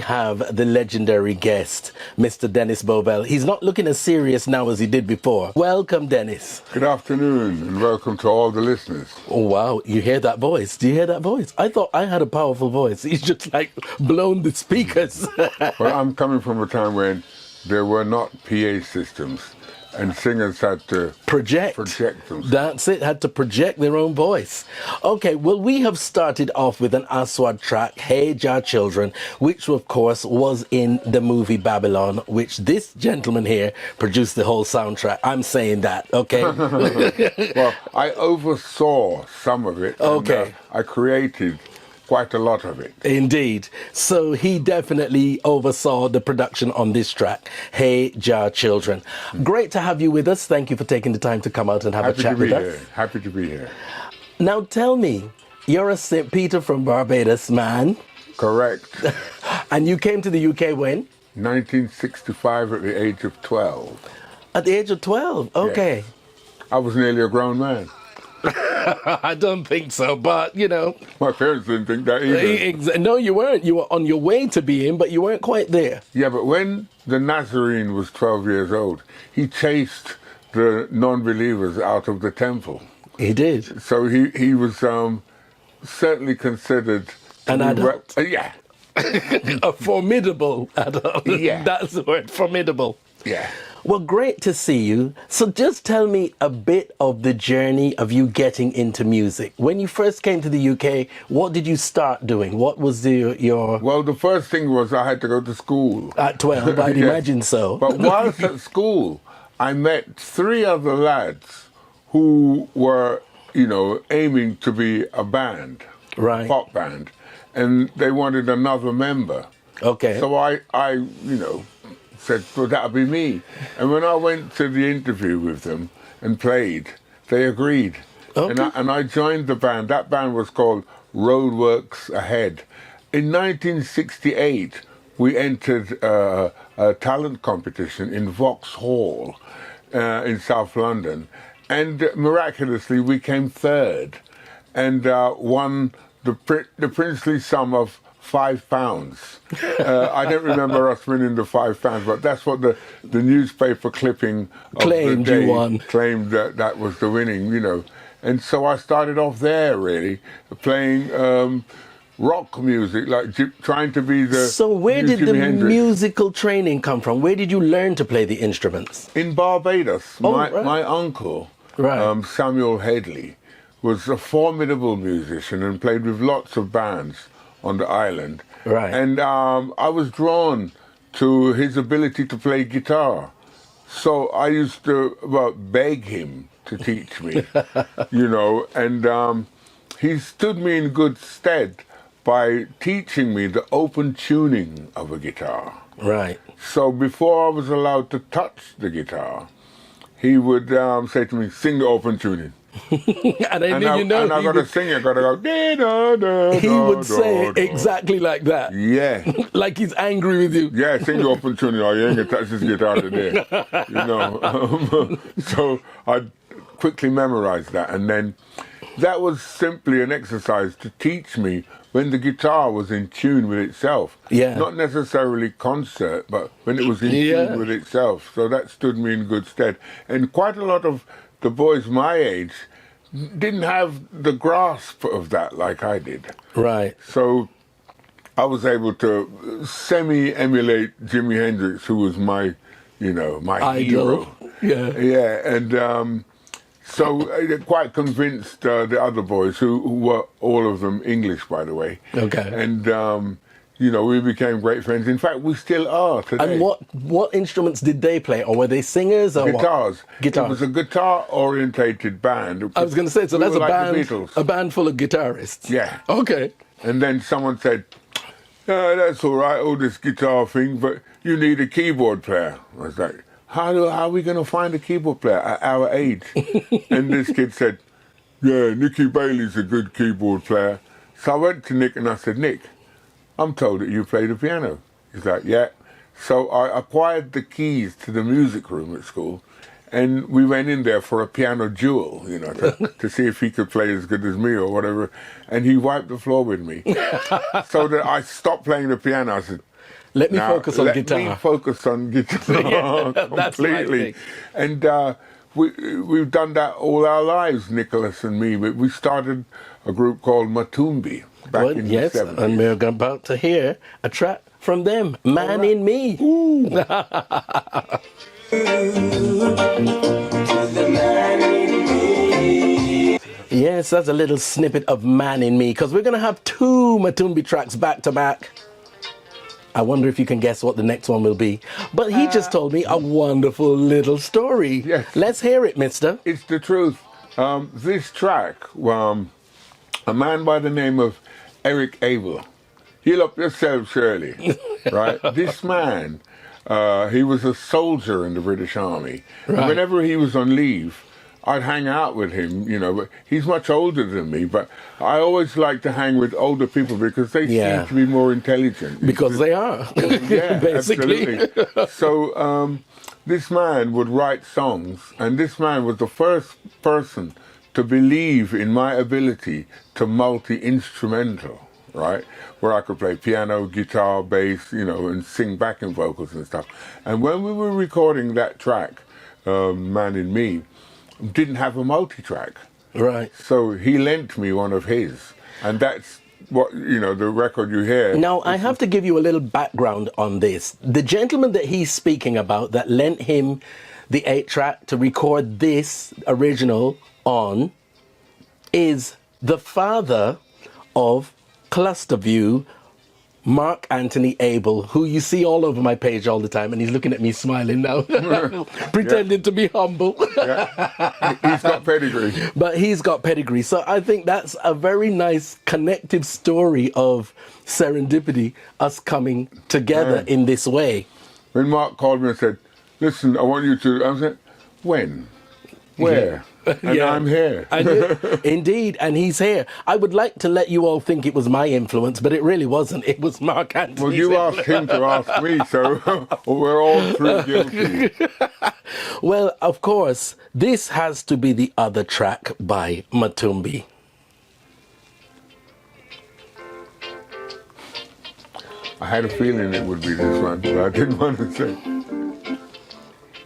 have the legendary guest, Mr. Dennis Bovell. He's not looking as serious now as he did before. Welcome, Dennis. Good afternoon, and welcome to all the listeners. Oh, wow. You hear that voice? Do you hear that voice? I thought I had a powerful voice. He's just like blown the speakers. Well, I'm coming from a time when there were not PA systems, and singers had to project themselves. That's it, had to project their own voice. Okay, well, we have started off with an Aswad track, Hey Jah Children, which of course was in the movie Babylon, which this gentleman here produced the whole soundtrack. I'm saying that, okay? Well, I oversaw some of it. Okay. I created quite a lot of it. Indeed. So he definitely oversaw the production on this track, Hey Jah Children. Great to have you with us. Thank you for taking the time to come out and have a chat with us. Happy to be here. Now tell me, you're a St. Peter from Barbados man. Correct. And you came to the UK when? 1965 at the age of 12. At the age of 12? Okay. Yes. I was nearly a grown man. I don't think so, but, you know. My parents didn't think that either. No, you weren't. You were on your way to being, but you weren't quite there. Yeah, but when the Nazarene was 12 years old, he chased the non-believers out of the temple. He did. So he was certainly considered an adult. Yeah. A formidable adult. Yeah. That's the word, formidable. Yeah. Well, great to see you. So just tell me a bit of the journey of you getting into music. When you first came to the UK, what did you start doing? What was your... Well, the first thing was I had to go to school. At 12, I'd Yes. imagine so. But whilst at school, I met 3 other lads who were, aiming to be a band, right, a pop band, and they wanted another member. Okay. So I said, well, that'll be me. And when I went to the interview with them and played, they agreed. Okay. And I joined the band. That band was called Roadworks Ahead. In 1968, we entered a talent competition in Vauxhall in South London. And miraculously, we came 3rd and won the princely sum of £5. I don't remember us winning the £5, but that's what the newspaper clipping of claimed the day you won. Claimed that was the winning, And so I started off there, really, playing rock music, like trying to be the... So where did the musical training come from? Where did you learn to play the instruments? In Barbados. Right. My uncle, right, Samuel Headley, was a formidable musician and played with lots of bands on the island. Right. And I was drawn to his ability to play guitar. So I used to beg him to teach me, and he stood me in good stead by teaching me the open tuning of a guitar. Right. So before I was allowed to touch the guitar, he would say to me, sing the open tuning. And I got to sing it, got to go, da-da-da, he would say it exactly like that. Yeah. Like he's angry with you. Yeah, sing the open tuning, or you ain't going to touch this guitar today. So I quickly memorized that. And then that was simply an exercise to teach me when the guitar was in tune with itself. Yeah. Not necessarily concert, but when it was in tune with itself. So that stood me in good stead. And quite a lot of the boys my age didn't have the grasp of that like I did. Right. So I was able to semi-emulate Jimi Hendrix, who was my idol. hero. Yeah. Yeah, and so I quite convinced the other boys, who were all of them English, by the way. Okay. And we became great friends. In fact, we still are today. And what instruments did they play? Or were they singers? Or Guitars. What? Guitars. It was a guitar-orientated band. I was going to say, so that's like a band full of guitarists. Yeah. Okay. And then someone said, that's all right, all this guitar thing, but you need a keyboard player. I was like, how are we going to find a keyboard player at our age? And this kid said, yeah, Nicky Bailey's a good keyboard player. So I went to Nick and I said, Nick, I'm told that you play the piano. He's like, yeah. So I acquired the keys to the music room at school, and we went in there for a piano duel, to see if he could play as good as me or whatever. And he wiped the floor with me. So that I stopped playing the piano. I said, Let me focus on let guitar. me focus on guitar Yeah, that's my completely. thing. And we've done that all our lives, Nicholas and me. We started a group called Matumbi back in Yes, the 70s. and we're about to hear a track from them, Man right. in Me. Ooh. Yes, that's a little snippet of Man in Me, because we're going to have two Matumbi tracks back to back. I wonder if you can guess what the next one will be. But he just told me a wonderful little story. Yes. Let's hear it, mister. It's the truth. This track, a man by the name of Eric Abel, heal up yourself, Shirley, right? This man, he was a soldier in the British Army. Right. And whenever he was on leave, I'd hang out with him, you know, but he's much older than me, but I always like to hang with older people because they seem to be more intelligent. Because they are, Yeah, basically. absolutely. So this man would write songs, and this man was the first person to believe in my ability to multi-instrumental, right? Where I could play piano, guitar, bass, you know, and sing backing vocals and stuff. And when we were recording that track, Man in Me, didn't have a multi-track. Right. So he lent me one of his, and that's what, you know, the record you hear. Now, I have to give you a little background on this. The gentleman that he's speaking about that lent him the 8-track to record this original on is the father of Clusterview, Mark Anthony Abel, who you see all over my page all the time, and he's looking at me smiling now, pretending to be humble. Yeah. He's got pedigree. But he's got pedigree. So I think that's a very nice connective story of serendipity, us coming together in this way. When Mark called me and said, listen, I want you to, I said, when? Where? And I'm here. Indeed, and he's here. I would like to let you all think it was my influence, but it really wasn't. It was Mark Anthony's Well, you influence. asked him to ask me, so we're all three guilty. Well, of course, this has to be the other track by Matumbi. I had a feeling it would be this one, but I didn't want to say.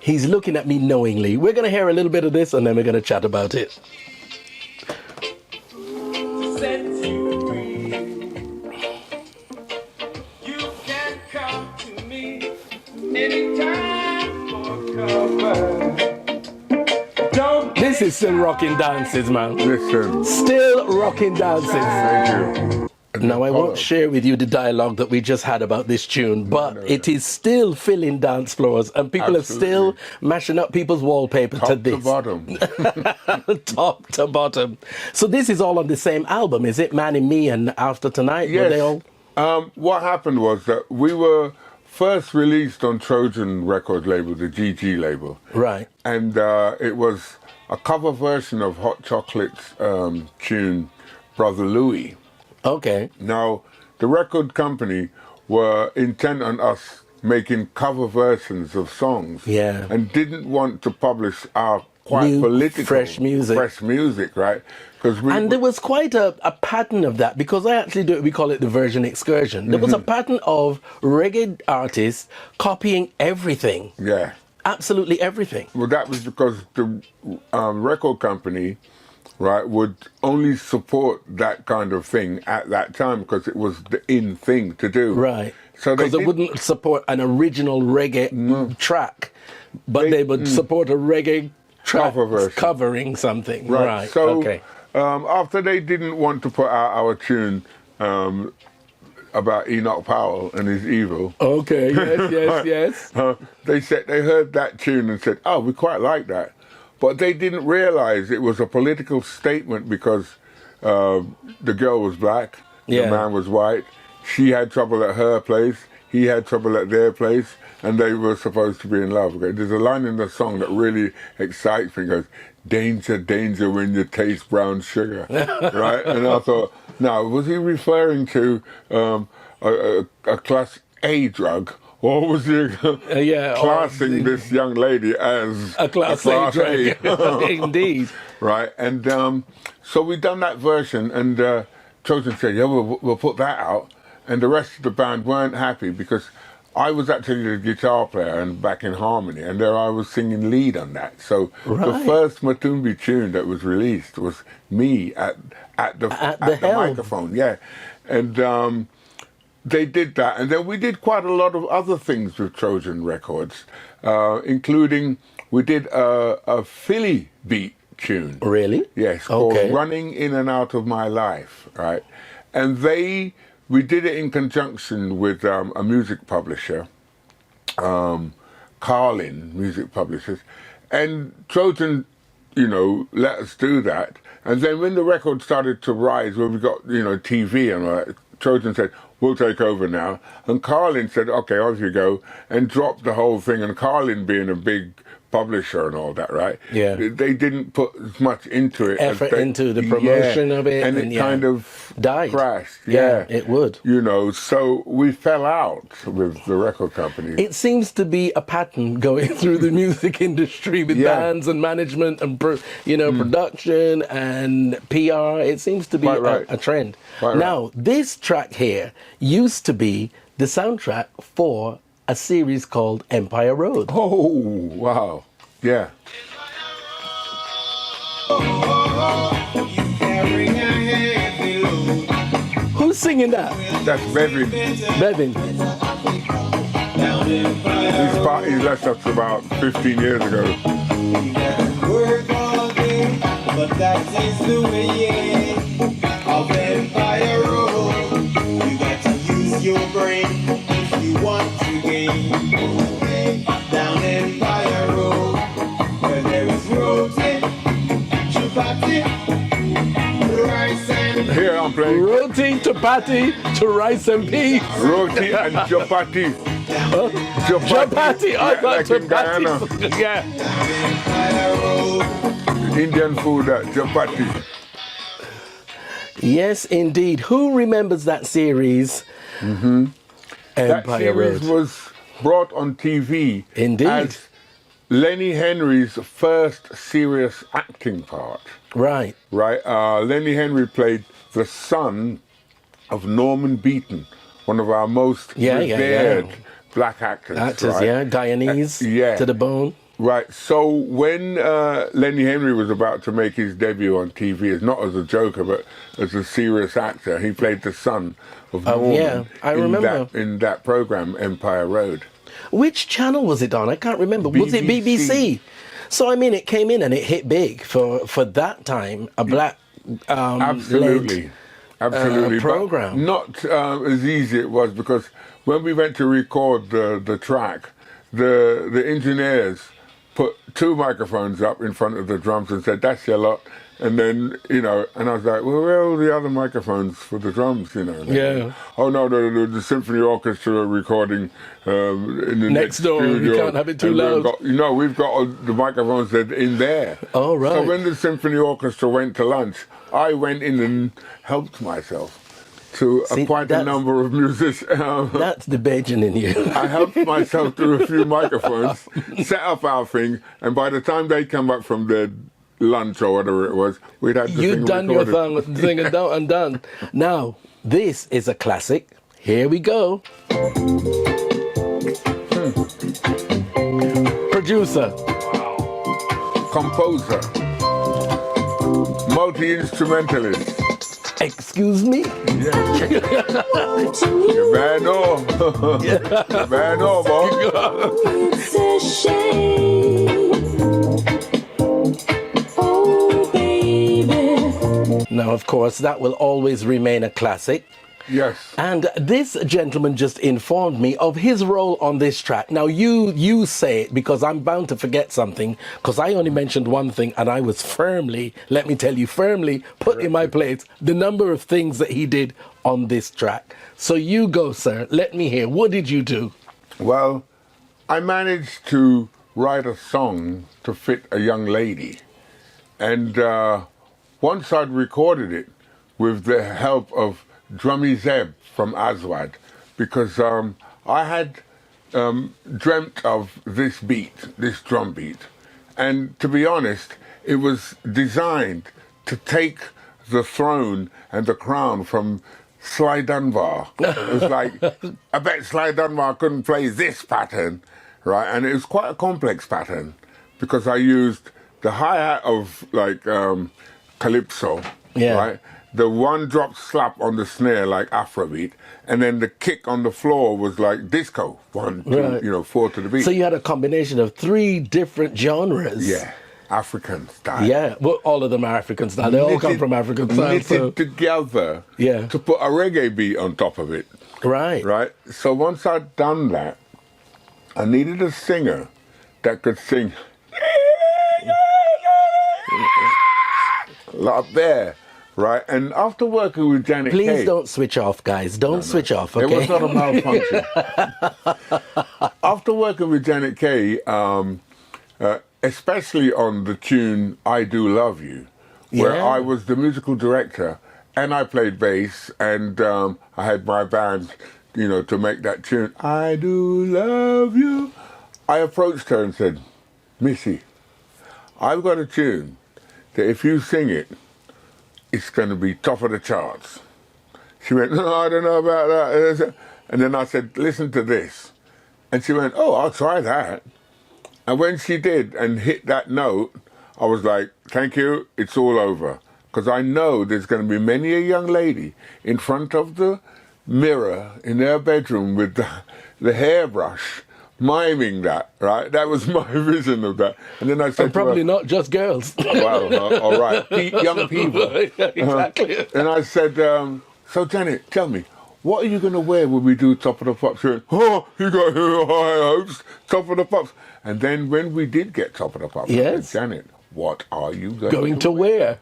He's looking at me knowingly. We're going to hear a little bit of this and then we're going to chat about it. Set you free. You can come to me anytime for cover. Don't This is still rocking dances, man. Listen, Still rocking dances. thank you. Now, I won't share with you the dialogue that we just had about this tune, but it is still filling dance floors and people are still mashing up people's wallpaper to Top this. to bottom. Top to bottom. So this is all on the same album, is it? Man in Me and After Tonight? Were they all? What happened was that we were first released on Trojan record label, the GG label. Right. And it was a cover version of Hot Chocolate's tune, Brother Louie. Okay. Now, the record company were intent on us making cover versions of songs. Yeah. And didn't want to publish our quite New, political, fresh music. right? Because And there was quite a pattern of that, because I actually do it, we call it the version excursion. There was a pattern of reggae artists copying everything. Yeah. Absolutely everything. Well, that was because the record company, right, would only support that kind of thing at that time because it was the in thing to do. Right. So Because they wouldn't support an original reggae track, but they would support a reggae track Cover version. covering something. Right. So okay. After they didn't want to put out our tune about Enoch Powell and his evil, Okay. Yes. they heard that tune and said, "Oh, we quite like that," but they didn't realize it was a political statement because the girl was black, the man was white. She had trouble at her place, he had trouble at their place, and they were supposed to be in love. Okay? There's a line in the song that really excites me. It goes, "Danger, danger when you taste brown sugar," right? And I thought, now, was he referring to a class A drug, or was he classing this young lady as A class A drug. Indeed. Right, and so we done that version, and Trojan said, "Yeah, we'll put that out." And the rest of the band weren't happy because I was actually the guitar player and back in harmony, and there I was singing lead on that. So the Right. first Matumbi tune that was released was me at the helm. microphone, yeah. And they did that, and then we did quite a lot of other things with Trojan Records, including we did a Philly beat tune. Really? Yes, called Okay. Running In and Out of My Life, right? And we did it in conjunction with a music publisher, Carlin Music Publishers, and Trojan, let us do that. And then when the record started to rise, when we got, TV and all that, Trojan said, we'll take over now. And Carlin said, okay, off you go, and dropped the whole thing. And Carlin being a big publisher and all that, right? Yeah. They didn't put as much into it. Effort as they, into the promotion of it. And it yeah, kind of died. crashed. Yeah, it would. So we fell out with the record company. It seems to be a pattern going through the music industry with Yeah. bands and management and production and PR. It seems to be Quite right. a trend. Quite right. Now, this track here used to be the soundtrack for a series called Empire Road. Oh, wow. Yeah. Who's singing that? That's Bevin. Bevin. He left us about 15 years ago. Work all day, but that is the way of Empire Road. You got to use your brain if you want to gain. Down Empire Road, where there is roti, chapati, rice and Here I'm playing Roti, chapati, to rice and peas. roti and chapati. Chapati, I Yeah, thought like in Guyana. chapati. Yeah. Empire Road. Indian food, chapati. Yes, indeed. Who remembers that series? Mm-hmm. That Empire series Road. was brought on TV Indeed. as Lenny Henry's first serious acting part. Right. Right? Lenny Henry played the son of Norman Beaton, one of our most revered black actors. Actors, right? yeah. Guyanese yeah. to the bone. Right. So when Lenny Henry was about to make his debut on TV, not as a joker, but as a serious actor, he played the son of Norman. Yeah, I remember. In that program, Empire Road. Which channel was it on? I can't remember. Was it BBC? So, I mean, it came in and it hit big for that time, a black Absolutely. Absolutely. program. But not as easy it was, because when we went to record the track, the engineers put 2 microphones up in front of the drums and said, that's your lot. And then, and I was like, well, where are all the other microphones for the drums, And Yeah. Oh, no, the symphony orchestra are recording in the next door, you studio. can't have it too And loud. we've got all the microphones that in there. Oh, right. So when the symphony orchestra went to lunch, I went in and helped myself to quite a number of musicians. That's the Bajan in you. I helped myself to a few microphones, set up our thing, and by the time they come back from their lunch or whatever it was, we'd had the thing You'd done your recorded. thing and done. Now, this is a classic. Here we go. Producer. Composer. Multi-instrumentalist. Excuse me? You better know. You better know, boy. It's a shame. Oh, baby. Now, of course, that will always remain a classic. Yes. And this gentleman just informed me of his role on this track. Now, you say it, because I'm bound to forget something, because I only mentioned one thing, and I was firmly, let me tell you, firmly put in my place the number of things that he did on this track. So you go, sir. Let me hear. What did you do? Well, I managed to write a song to fit a young lady. And once I'd recorded it with the help of Drummy Zeb from Aswad, because I had dreamt of this beat, this drum beat. And to be honest, it was designed to take the throne and the crown from Sly Dunbar. It was like, I bet Sly Dunbar couldn't play this pattern, right? And it was quite a complex pattern because I used the hi-hat of like calypso, right? The one drop slap on the snare like Afrobeat, and then the kick on the floor was like disco. 1, 2, 4 to the beat. So you had a combination of 3 different genres. Yeah, African style. Yeah, well, all of them are African style. They all come from African style. Knitted together to put a reggae beat on top of it. Right. Right? So once I'd done that, I needed a singer that could sing like there. Right, and after working with Janet Kay... Please don't switch off, guys. Don't switch off, okay? It was not a malfunction. After working with Janet Kay, especially on the tune I Do Love You, where I was the musical director, and I played bass, and I had my band, to make that tune, I Do Love You, I approached her and said, Missy, I've got a tune that if you sing it, it's going to be top of the charts. She went, no, I don't know about that. And then I said, listen to this. And she went, oh, I'll try that. And when she did and hit that note, I was like, thank you, it's all over. Because I know there's going to be many a young lady in front of the mirror in their bedroom with the hairbrush, miming that, right? That was my vision of that. And then I said, and probably not just girls. Well, all right, young people. Exactly. And I said, so Janet, tell me, what are you going to wear when we do Top of the Pops? She went, oh, you got high hopes, Top of the Pops. And then when we did get Top of the Pops, I said, Janet, what are you going to wear?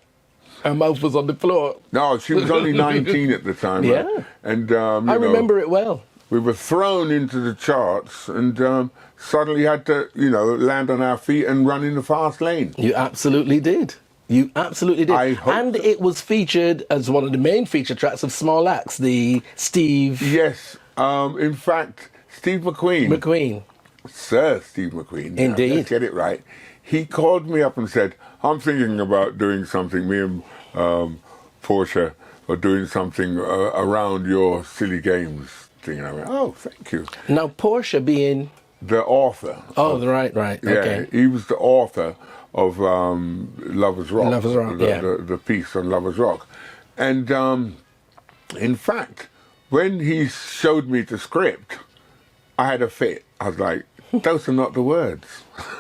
Her mouth was on the floor. No, she was only 19 at the time. Yeah. Right? And I remember it well. We were thrown into the charts and suddenly had to, land on our feet and run in the fast lane. You absolutely did. You absolutely did. I hope and so. It was featured as one of the main feature tracks of Small Axe, the Steve... Yes. In fact, Steve McQueen. Sir Steve McQueen. Indeed. Let's get it right. He called me up and said, I'm thinking about doing something, me and Portia are doing something around your silly games thing. And I went, oh, thank you. Now, Portia being... The author. Oh, right. Yeah, Okay. he was the author of Lovers Rock. Lovers Rock, the piece on Lovers Rock. And in fact, when he showed me the script, I had a fit. I was like, those are not the words.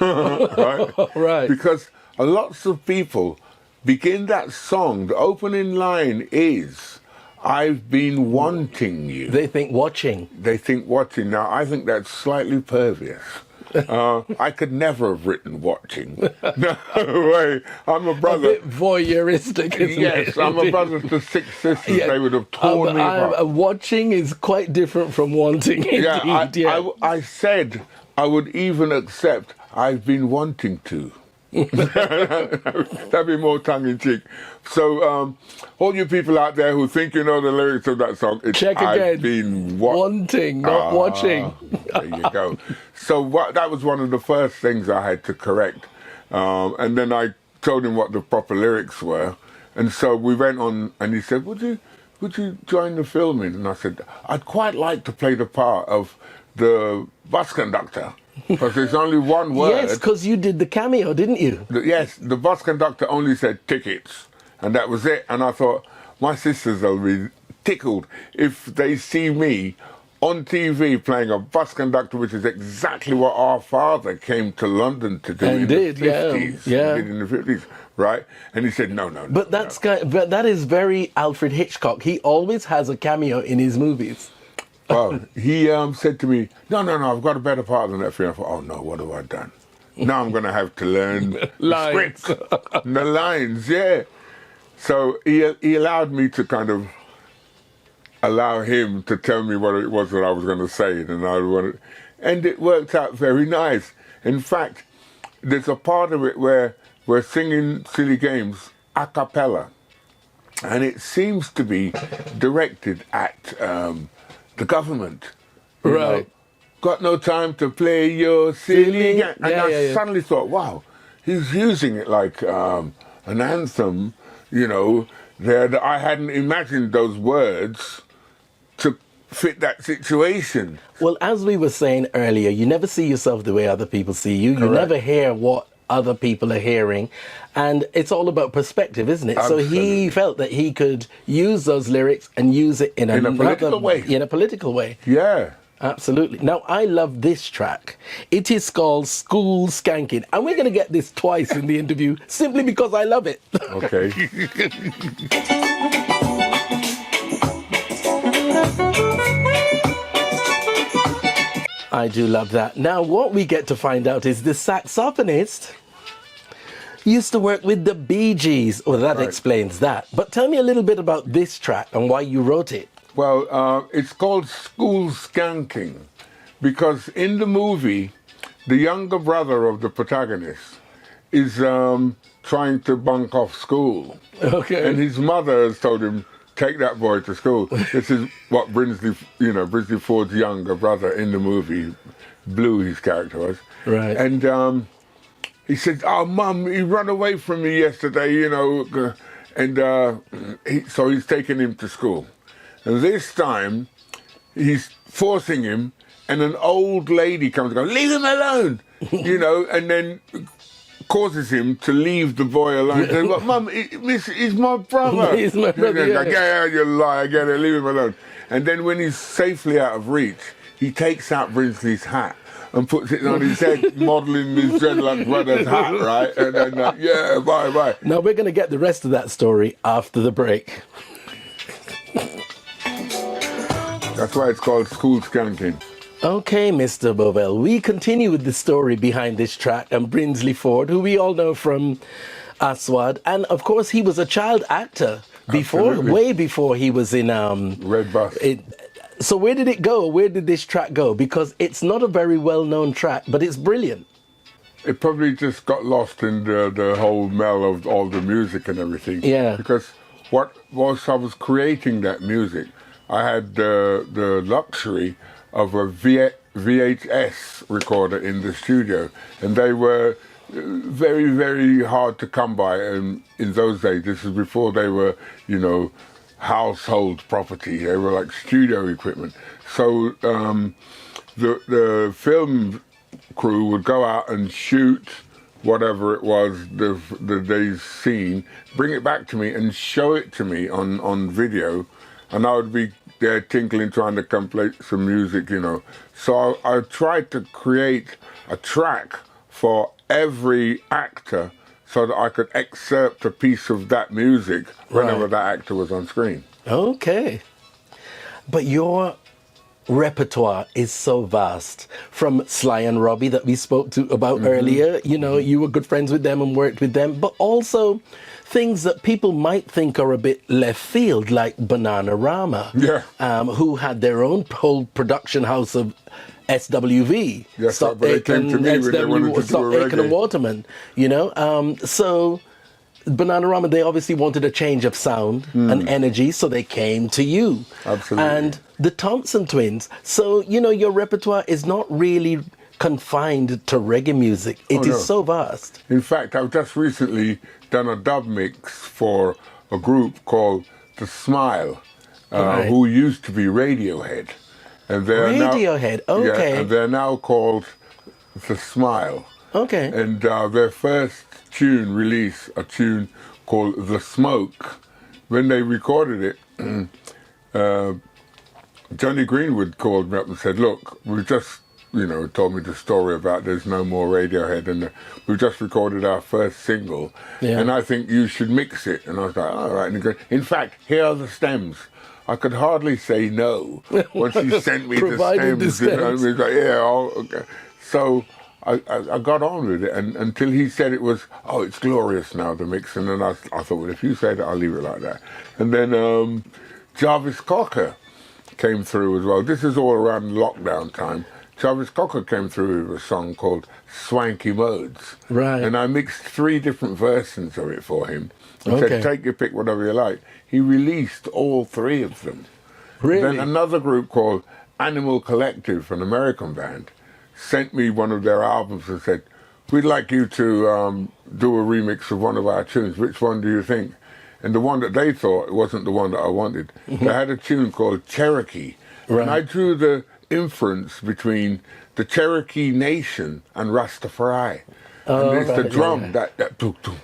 Right? Right. Because lots of people begin that song, the opening line is, I've been wanting you. They think watching. They think watching. Now, I think that's slightly pervious. I could never have written watching. No way. I'm a brother. A bit voyeuristic, isn't it? Yes, I'm a brother to 6 sisters. They would have torn me apart. Watching is quite different from wanting. Indeed, I said I would even accept I've been wanting to. That'd be more tongue-in-cheek. So, all you people out there who think you know the lyrics of that song, it's check again. I've been wanting, not watching. There you go. So that was one of the first things I had to correct. And then I told him what the proper lyrics were. And so we went on, and he said, would you join the filming? And I said, I'd quite like to play the part of the bus conductor. Because there's only one word. Yes, because you did the cameo, didn't you? Yes, the bus conductor only said tickets, and that was it. And I thought, my sisters will be tickled if they see me on TV playing a bus conductor, which is exactly what our father came to London to do in the 50s. Yeah. He did in the 50s, right? And he said, no. But but that is very Alfred Hitchcock. He always has a cameo in his movies. Well, he said to me, no, I've got a better part than that for you. I thought, oh no, what have I done? Now I'm going to have to learn the script, the lines, yeah. So he allowed me to kind of allow him to tell me what it was that I was going to say, and it worked out very nice. In fact, there's a part of it where we're singing Silly Games a cappella, and it seems to be directed at the government. You know, got no time to play your silly game. And I suddenly thought, wow, he's using it like an anthem, that I hadn't imagined those words fit that situation. Well, as we were saying earlier, you never see yourself the way other people see you. You Correct. never hear what other people are hearing. And it's all about perspective, isn't it? So Absolutely. he felt that he could use those lyrics and use it in a political way. In a political way. Yeah. Absolutely. Now, I love this track. It is called School Skanking. And we're going to get this twice in the interview simply because I love it. Okay. I do love that. Now, what we get to find out is the saxophonist used to work with the Bee Gees. Well, that Right. explains that. But tell me a little bit about this track and why you wrote it. Well, it's called School Skanking because in the movie, the younger brother of the protagonist is trying to bunk off school. Okay. And his mother has told him, take that boy to school. This is what Brinsley Ford's younger brother in the movie, Blue, his character was. Right. And he said, oh, Mum, he ran away from me yesterday, and so he's taking him to school. And this time, he's forcing him, and an old lady comes and goes, leave him alone, and then causes him to leave the boy alone. He says, but Mum, he's my brother. He's my brother, And like, yeah. yeah, you lie, I get it, leave him alone. And then when he's safely out of reach, he takes out Brinsley's hat and puts it on his head, modelling his dreadlock brother's hat, right? And then, yeah, bye. Now, we're going to get the rest of that story after the break. That's why it's called School Skanking. Okay, Mr. Bovell, we continue with the story behind this track and Brinsley Ford, who we all know from Aswad. And of course, he was a child actor Absolutely. way before he was in Red Bus. So where did it go? Where did this track go? Because it's not a very well-known track, but it's brilliant. It probably just got lost in the whole mel of all the music and everything. Yeah. Because whilst I was creating that music, I had the luxury of a VHS recorder in the studio, and they were very, very hard to come by. And in those days, this is before they were, household property. They were like studio equipment. So the film crew would go out and shoot whatever it was the day's scene, bring it back to me and show it to me on video, and I would be there tinkling, trying to complete some music, So I tried to create a track for every actor so that I could excerpt a piece of that music whenever Right. that actor was on screen. Okay. But your repertoire is so vast. From Sly and Robbie that we spoke to about earlier, you were good friends with them and worked with them, but also things that people might think are a bit left field, like Bananarama, Yeah. who had their own whole production house of SWV. Yes, Stop but they came Aiken, to me when they wanted to do Stop a Aiken and reggae. Waterman, So Bananarama, they obviously wanted a change of sound and energy, so they came to you. Absolutely. And the Thompson twins. So, your repertoire is not really confined to reggae music. It is no. so vast. In fact, I've just recently done a dub mix for a group called The Smile, Right. who used to be Radiohead. And they're Radiohead, now, okay. Yeah, and they're now called The Smile. Okay. And their first tune release, a tune called The Smoke. When they recorded it, Johnny Greenwood called me up and said, look, we've just, told me the story about there's no more Radiohead, and we've just recorded our first single, Yeah. and I think you should mix it. And I was like, all right. And he goes, in fact, here are the stems. I could hardly say no once he sent me the Provided the stems. stems. He was like, yeah, okay. So I got on with it, and until he said it was, it's glorious now, the mix. And then I thought, well, if you say that, I'll leave it like that. And then Jarvis Cocker came through as well. This is all around lockdown time. Jarvis Cocker came through with a song called Swanky Modes. Right. And I mixed 3 different versions of it for him. And Okay. said, take your pick, whatever you like. He released all 3 of them. Really? Then another group called Animal Collective, an American band, sent me one of their albums and said, we'd like you to do a remix of one of our tunes. Which one do you think? And the one that they thought wasn't the one that I wanted. They had a tune called Cherokee, Right. And I drew the inference between the Cherokee Nation and Rastafari. Oh, And it's the right, drum, yeah. that tuk, tuk,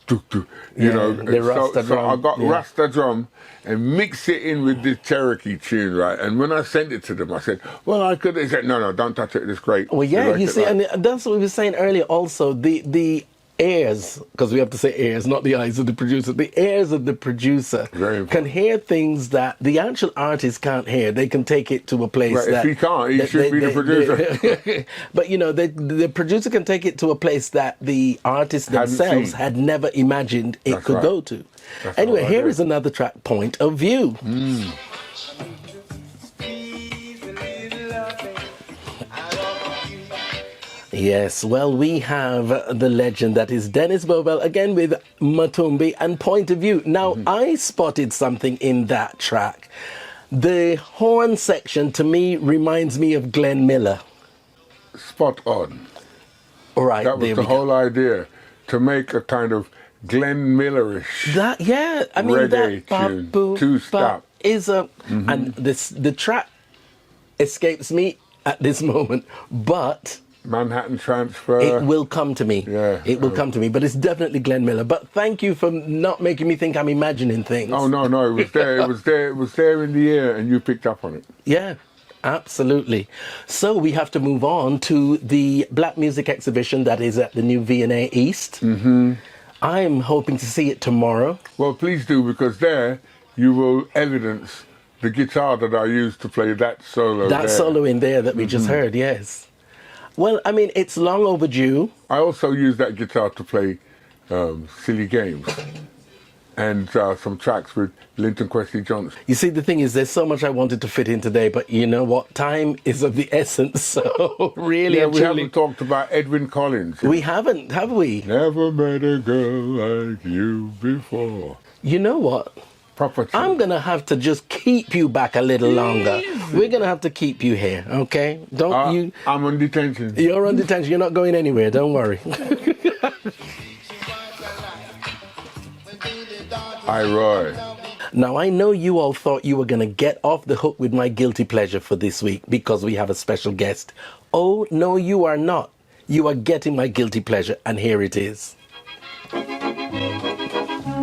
tuk, tuk, Yeah, you know. the Rasta So I drum, got yeah. Rasta drum and mixed it in with this Cherokee tune, right? And when I sent it to them, I said, well, I could. They said, no, don't touch it. It's great. Well, yeah, like you it, see, right? and that's what we were saying earlier also. The ears, because we have to say ears, not the eyes of the producer, the ears of the producer Very important. can hear things that the actual artist can't hear. They can take it to a place Right, if that... he can't, he that should be the producer. But, you know, the producer can take it to a place that the artists Hadn't themselves seen. had never imagined it That's could right. go to. That's Anyway, right, here yeah. is another track, Point of View. Yes, well, we have the legend that is Dennis Bovell, again with Matumbi and Point of View. Now, I spotted something in that track. The horn section, to me, reminds me of Glenn Miller. Spot on. All right, That was there the we go. whole idea, to make a kind of Glenn Millerish. That, yeah, I mean, Reggae that tune, ba-boom, two-step. is a... And the track escapes me at this moment, but... Manhattan Transfer. It will come to me. Yeah. It will come to me. But it's definitely Glenn Miller. But thank you for not making me think I'm imagining things. Oh, no, it was there. It was there. It was there in the air, and you picked up on it. Yeah, absolutely. So we have to move on to the Black Music Exhibition that is at the new V&A East. Mm-hmm. I'm hoping to see it tomorrow. Well, please do, because there you will evidence the guitar that I used to play that solo That there. solo in there that we just heard, yes. Well, I mean, it's long overdue. I also used that guitar to play Silly Games and some tracks with Linton Kwesi Johnson. You see, the thing is, there's so much I wanted to fit in today, but you know what? Time is of the essence. So really, Yeah, and we truly, haven't talked about Edwin Collins. we haven't, have we? Never met a girl like you before. You know what? Proper tune. I'm going to have to just keep you back a little longer. We're going to have to keep you here, okay? Don't you... I'm on detention. You're on detention. You're not going anywhere. Don't worry. Hi, Roy. Now, I know you all thought you were going to get off the hook with my guilty pleasure for this week because we have a special guest. Oh, no, you are not. You are getting my guilty pleasure, and here it is.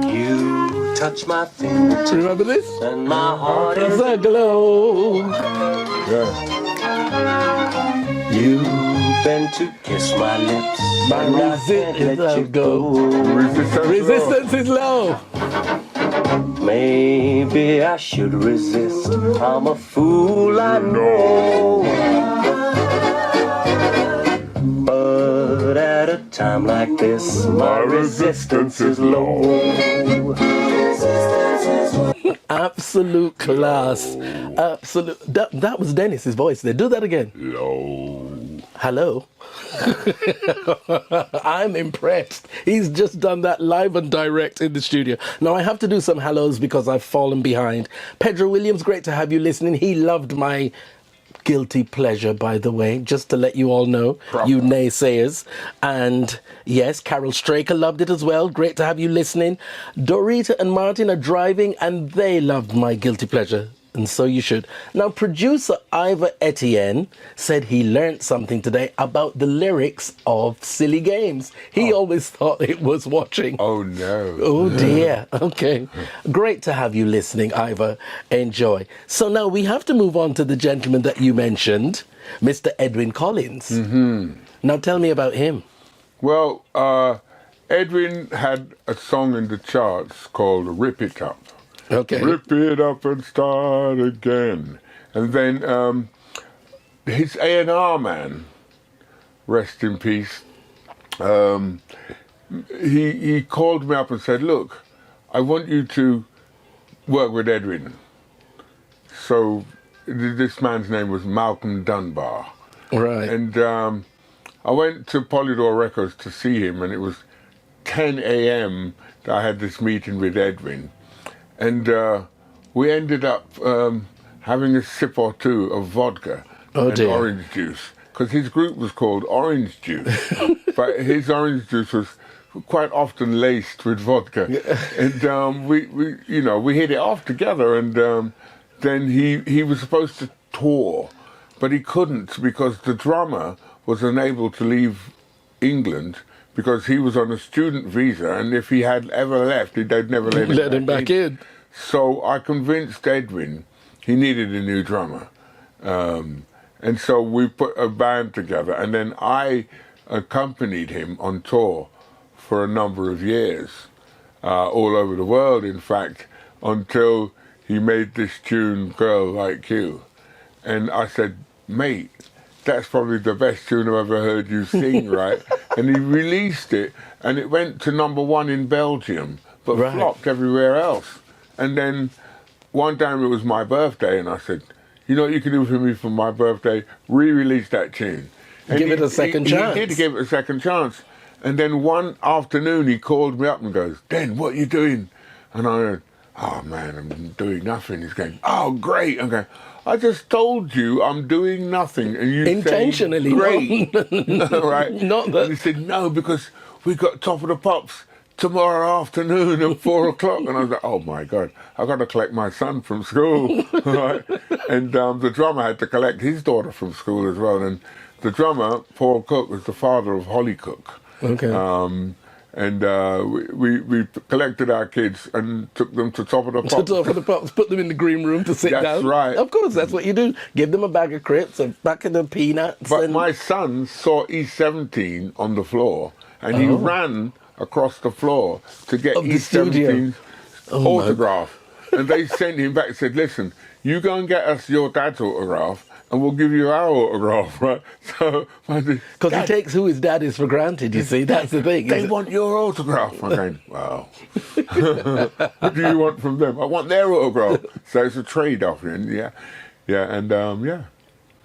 You touch my fingertips Remember this? and my heart It's is a glow. Yeah. You bend to kiss my lips My and I can't let you go. Resistance is low. Maybe I should resist. I'm a fool, I know. But at a time like this, my resistance is low. Absolute class. Absolute. That was Dennis's voice there. Do that again. Low. Hello. I'm impressed. He's just done that live and direct in the studio. Now I have to do some hellos because I've fallen behind. Pedro Williams, great to have you listening. He loved my guilty pleasure, by the way, just to let you all know, Proper. you naysayers. And yes, Carol Straker loved it as well. Great to have you listening. Dorita and Martin are driving and they loved my guilty pleasure. And so you should. Now, producer Ivor Etienne said he learned something today about the lyrics of Silly Games. He always thought it was watching. Oh, no. Oh dear. Okay. Great to have you listening, Ivor. Enjoy. So now we have to move on to the gentleman that you mentioned, Mr. Edwin Collins. Mm-hmm. Now tell me about him. Well, Edwin had a song in the charts called Rip It Up. Okay. Rip it up and start again. And then his A&R man, rest in peace, he called me up and said, look, I want you to work with Edwin. So this man's name was Malcolm Dunbar. Right. And I went to Polydor Records to see him, and it was 10 a.m. that I had this meeting with Edwin. And we ended up having a sip or two of vodka and dear. orange juice, because his group was called Orange Juice, but his orange juice was quite often laced with vodka. And we hit it off together, and then he was supposed to tour, but he couldn't because the drummer was unable to leave England because he was on a student visa, and if he had ever left, they'd never let him back in. So I convinced Edwin he needed a new drummer. And so we put a band together, and then I accompanied him on tour for a number of years, all over the world, in fact, until he made this tune, Girl Like You. And I said, mate, that's probably the best tune I've ever heard you sing, right? And he released it, and it went to #1 in Belgium, but flopped everywhere else. And then one time it was my birthday, and I said, you know what you can do for me for my birthday? Re-release that tune. And give it a second chance. He did give it a second chance. And then one afternoon he called me up and goes, Den, what are you doing? And I went, oh man, I'm doing nothing. He's going, oh great. I'm going, I just told you I'm doing nothing. And you intentionally, great. Right? Not that. And he said, no, because we got Top of the Pops tomorrow afternoon at 4 o'clock. And I was like, oh my God, I got to collect my son from school. Right? And the drummer had to collect his daughter from school as well. And the drummer, Paul Cook, was the father of Holly Cook. Okay. And we collected our kids and took them to Top of the Pops. To Top of the Pops, put them in the green room to sit down. That's right. Of course, that's what you do. Give them a bag of crisps, a packet of peanuts. But my son saw E17 on the floor, and he ran across the floor to get E17's autograph. And they sent him back and said, listen, you go and get us your dad's autograph, and we'll give you our autograph, right? So, because he takes who his dad is for granted, you see, that's the thing. They want your autograph. I'm going, well, what do you want from them? I want their autograph. So it's a trade-off, and yeah, yeah.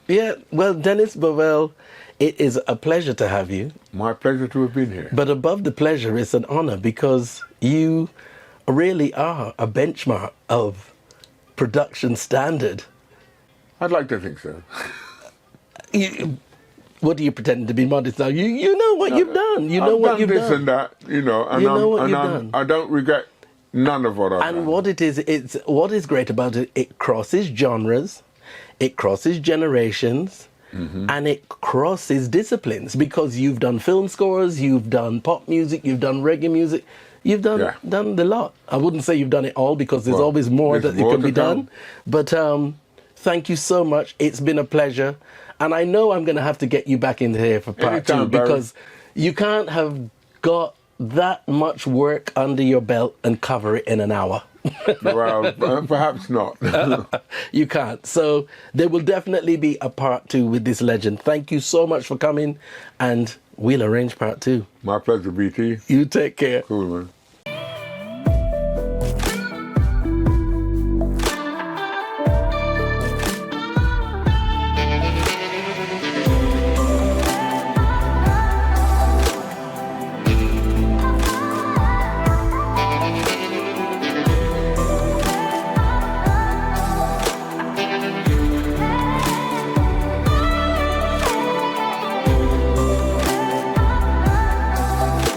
Yeah, well, Dennis Bovell, it is a pleasure to have you. My pleasure to have been here. But above the pleasure, it's an honor because you really are a benchmark of production standard. I'd like to think so. What do you pretend to be modest now? You know what you've done. You know what you've done. I've done this and that, you know, and, you know what you've done. I don't regret none of what I've done. And what it is, what is great about it, it crosses genres, it crosses generations, and it crosses disciplines because you've done film scores, you've done pop music, you've done reggae music. You've done the lot. I wouldn't say you've done it all because there's always more that can be done. But thank you so much. It's been a pleasure. And I know I'm going to have to get you back in here for part 2 because you can't have got that much work under your belt and cover it in an hour. Well, perhaps not. You can't. So there will definitely be a part 2 with this legend. Thank you so much for coming, and we'll arrange part 2. My pleasure, BT. You take care. Cool, man.